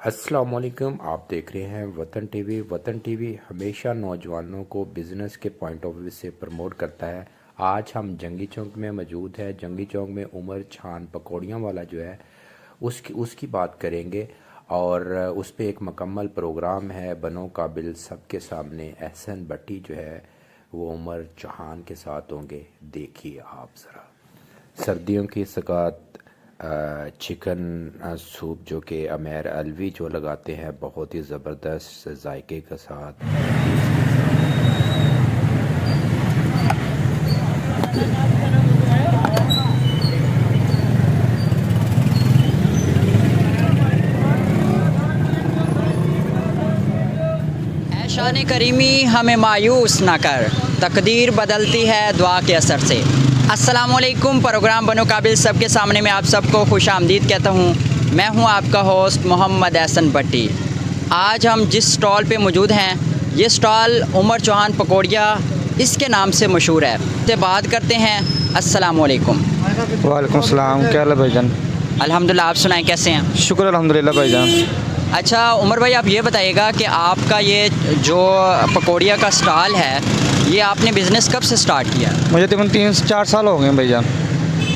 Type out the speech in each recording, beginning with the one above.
अस्सलामुअलैकुम। आप देख रहे हैं वतन टीवी। वतन टीवी हमेशा नौजवानों को बिज़नेस के पॉइंट ऑफ व्यू से प्रमोट करता है। आज हम जंगी चौक में मौजूद है। जंगी चौक में उमर छान पकौड़ियाँ वाला जो है उसकी बात करेंगे और उस पे एक मुकम्मल प्रोग्राम है बनो काबिल सबके सामने। एहसन भट्टी जो है वो उमर चौहान के साथ होंगे। देखिए आप ज़रा सर्दियों की सकात चिकन सूप जो कि अमेर अलवी जो लगाते हैं बहुत ही ज़बरदस्त जायके के साथ। शान करीमी हमें मायूस ना कर, तकदीर बदलती है दुआ के असर से। अस्सलामुअलैकुम। प्रोग्राम बनो काबिल सबके सामने में आप सबको खुश आमदीद कहता हूँ। मैं हूँ आपका होस्ट मोहम्मद एहसन भट्टी। आज हम जिस स्टॉल पे मौजूद हैं ये स्टॉल उमर चौहान पकौड़िया इसके नाम से मशहूर है। से बात करते हैं। अस्सलामुअलैकुम। वालेकुम सलाम। क्या हाल है भाईजान? अल्हम्दुलिल्लाह। आप सुनाएं कैसे हैं? शुक्र अल्हम्दुलिल्लाह भाईजान। अच्छा उमर भाई, आप ये बताइएगा कि आपका ये जो पकौड़िया का स्टॉल है ये आपने बिज़नेस कब से स्टार्ट किया? मुझे तकरीबन 3-4 साल हो गए हैं भाईजान।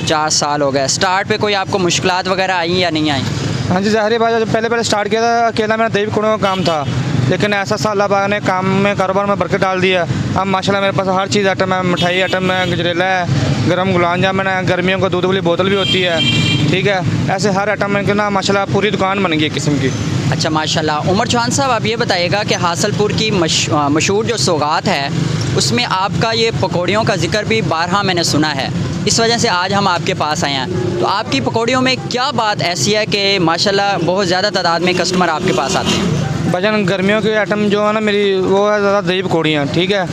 4 साल हो गए। स्टार्ट पे कोई आपको मुश्किलात वगैरह आई या नहीं आई? हाँ जी, ज़ाहिर बात है। जब पहले स्टार्ट किया था अकेला मेरा दही पकौड़ों का काम था, लेकिन ऐसा सा अल्लाह पाक ने काम में कारोबार में बरकत डाल दिया। अब माशाल्लाह मेरे पास हर चीज़ आइटम है। मिठाई आइटम है, गजरेला है, गर्म गुलाब जामुन है, गर्मियों को दूध वाली बोतल भी होती है। ठीक है, ऐसे हर आइटम में ना माशाल्लाह पूरी दुकान बन गई है किस्म की। अच्छा माशाल्लाह। उमर चौहान साहब, आप ये बताइएगा कि हासलपुर की मशहूर जो सौगात है उसमें आपका ये पकौड़ियों का जिक्र भी बारहा मैंने सुना है। इस वजह से आज हम आपके पास आए हैं। तो आपकी पकौड़ियों में क्या बात ऐसी है कि माशाल्लाह बहुत ज़्यादा तादाद में कस्टमर आपके पास आते हैं? भाईजान गर्मियों की आइटम जो है ना मेरी वो है ज़्यादा दही पकौड़ियाँ। ठीक है,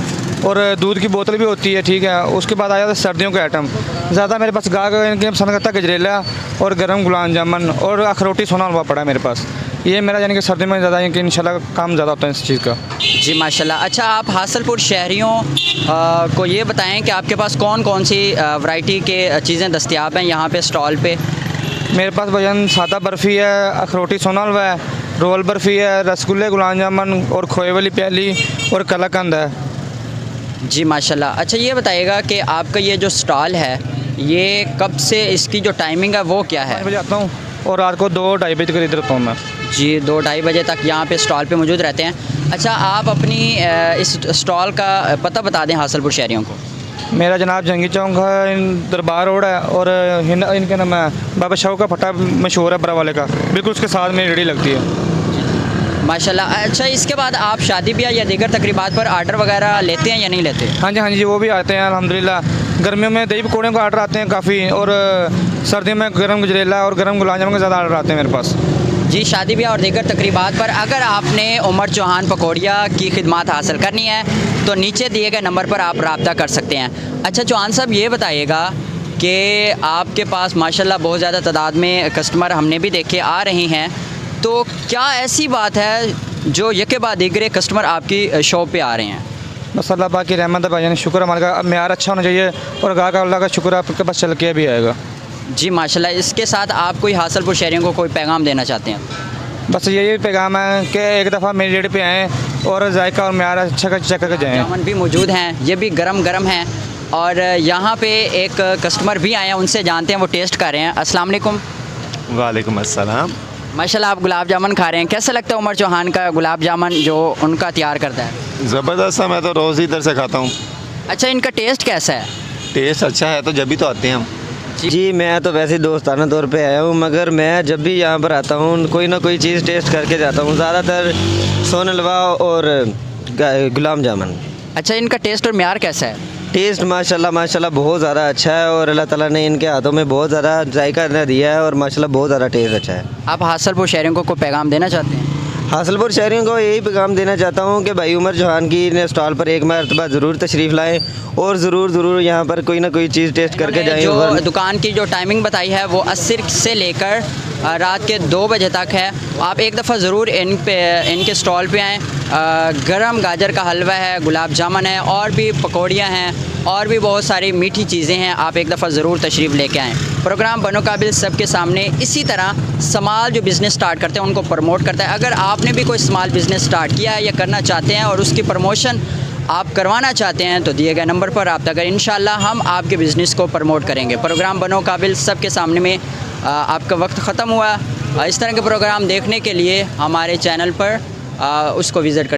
और दूध की बोतल भी होती है। ठीक है, उसके बाद आ जाता है सर्दियों के आइटम। ज़्यादा मेरे पास गाहक पसंद करता है गजरेला और गर्म गुलाब जामुन और अखरोटी सोना हलवा पड़ा है मेरे पास। ये मेरा यानी कि सर्दी में ज़्यादा कि इंशाल्लाह काम ज़्यादा होता है इस चीज़ का। जी माशाल्लाह। अच्छा, आप हासलपुर शहरियों को ये बताएं कि आपके पास कौन कौन सी वैरायटी के चीज़ें दस्तियाब हैं यहाँ पे स्टॉल पे? मेरे पास भाईजान सादा बर्फ़ी है, अखरोटी सोना हलवा है, रोल बर्फ़ी है, रसगुल्ले गुलाब जामुन और खोए वाली प्याली और कलाकंद है। जी माशाल्लाह। अच्छा ये बताइएगा कि आपका ये जो स्टॉल है ये कब से, इसकी जो टाइमिंग है वो क्या है? 5 बजे आता हूँ और रात को 2-2:30 बजे तक इधर रहता हूँ मैं। जी 2-2:30 बजे तक यहाँ पे स्टॉल पे मौजूद रहते हैं। अच्छा, आप अपनी इस स्टॉल का पता बता दें हासलपुर शहरियों को। मेरा जनाब जंगी चौक है, दरबार रोड है और इनके नाम है बाबा शाह का फट्टा मशहूर है बड़ा वाले का, बिल्कुल उसके साथ मेरी रेडी लगती है माशाल्लाह। अच्छा, इसके बाद आप शादी ब्याह या दीगर तकरीबात पर आर्डर वगैरह लेते हैं या नहीं लेते? हाँ जी वो भी आते हैं अल्हम्दुलिल्लाह। गर्मियों में दही पकौड़े को आर्डर आते हैं काफ़ी, और सर्दियों में गर्म गजरेला और गर्म गुलाब जामुन के ज़्यादा आर्डर आते हैं मेरे पास। जी, शादी ब्याह और दीगर तकरीबात पर अगर आपने उमर चौहान पकौड़िया की खिदमत हासिल करनी है तो नीचे दिए गए नंबर पर आप रब्ता कर सकते हैं। अच्छा चौहान साहब, ये बताइएगा कि आपके पास माशाल्लाह बहुत ज़्यादा तादाद में कस्टमर हमने भी देखे आ रहे हैं, तो क्या ऐसी बात है जो यके बाद दीगरे कस्टमर आपकी शॉप पे आ रहे हैं? बस अल्लाह पाक की रहमत है भाईजान, शुक्र हमारे का मेयार अच्छा होना चाहिए और गाहक अल्लाह का शुक्र आपके पास चल के भी आएगा। जी माशाल्लाह। इसके साथ आप कोई हासलपुर शहरियों को कोई पैगाम देना चाहते हैं? बस यही पैगाम है कि एक दफ़ा मेरी रेडी पे आएँ और जायका और मेयार अच्छा का चेक करके जाएँ। जामुन भी मौजूद हैं, ये भी गरम हैं और यहाँ पे एक कस्टमर भी आए हैं, उनसे जानते हैं, वो टेस्ट कर रहे हैं। अस्सलाम वालेकुम। वालेकुम अस्सलाम। माशाल्लाह, आप गुलाब जामुन खा रहे हैं, कैसा लगता है उमर चौहान का गुलाब जामुन जो उनका तैयार करता है? ज़बरदस्त है, मैं तो रोज़ इधर से खाता हूँ। अच्छा, इनका टेस्ट कैसा है? टेस्ट अच्छा है तो जब भी तो आते हैं हम। जी मैं तो वैसे दोस्ताना तौर पे आया हूँ, मगर मैं जब भी यहाँ पर आता हूँ कोई ना कोई चीज़ टेस्ट करके जाता हूँ, ज़्यादातर सोन हलवा और गुलाब जामुन। अच्छा, इनका टेस्ट और म्यार कैसा है? टेस्ट माशाल्लाह बहुत ज़्यादा अच्छा है और अल्लाह ताला ने इनके हाथों में बहुत ज़्यादा जायका दिया है और माशाल्लाह बहुत ज़्यादा टेस्ट अच्छा है। आप हासलपुर शहरियों को कोई पैगाम देना चाहते हैं? हासलपुर शहरियों को यही पैगाम देना चाहता हूँ कि भाई उमर चौहान की स्टॉल पर एक मरतबा ज़रूर तशरीफ़ लाएँ और ज़रूर यहाँ पर कोई ना कोई चीज़ टेस्ट करके जाएँ। जो दुकान की जो टाइमिंग बताई है वो 80 से लेकर रात के 2 बजे तक है। आप एक दफ़ा ज़रूर इनके स्टॉल पे आएँ। गरम गाजर का हलवा है, गुलाब जामुन है, और भी पकौड़ियाँ हैं, और भी बहुत सारी मीठी चीज़ें हैं। आप एक दफ़ा ज़रूर तशरीफ़ लेके आएँ। प्रोग्राम बनो काबिल सबके सामने इसी तरह स्मॉल जो बिज़नेस स्टार्ट करते हैं उनको प्रमोट करता है। अगर आपने भी कोई स्मॉल बिज़नेस स्टार्ट किया है या करना चाहते हैं और उसकी प्रमोशन आप करवाना चाहते हैं तो दिए गए नंबर पर रब्ता करें। इंशाल्लाह हम आपके बिज़नेस को प्रमोट करेंगे। प्रोग्राम बनो काबिल सबके सामने में आपका वक्त ख़त्म हुआ। इस तरह के प्रोग्राम देखने के लिए हमारे चैनल पर उसको विज़िट कर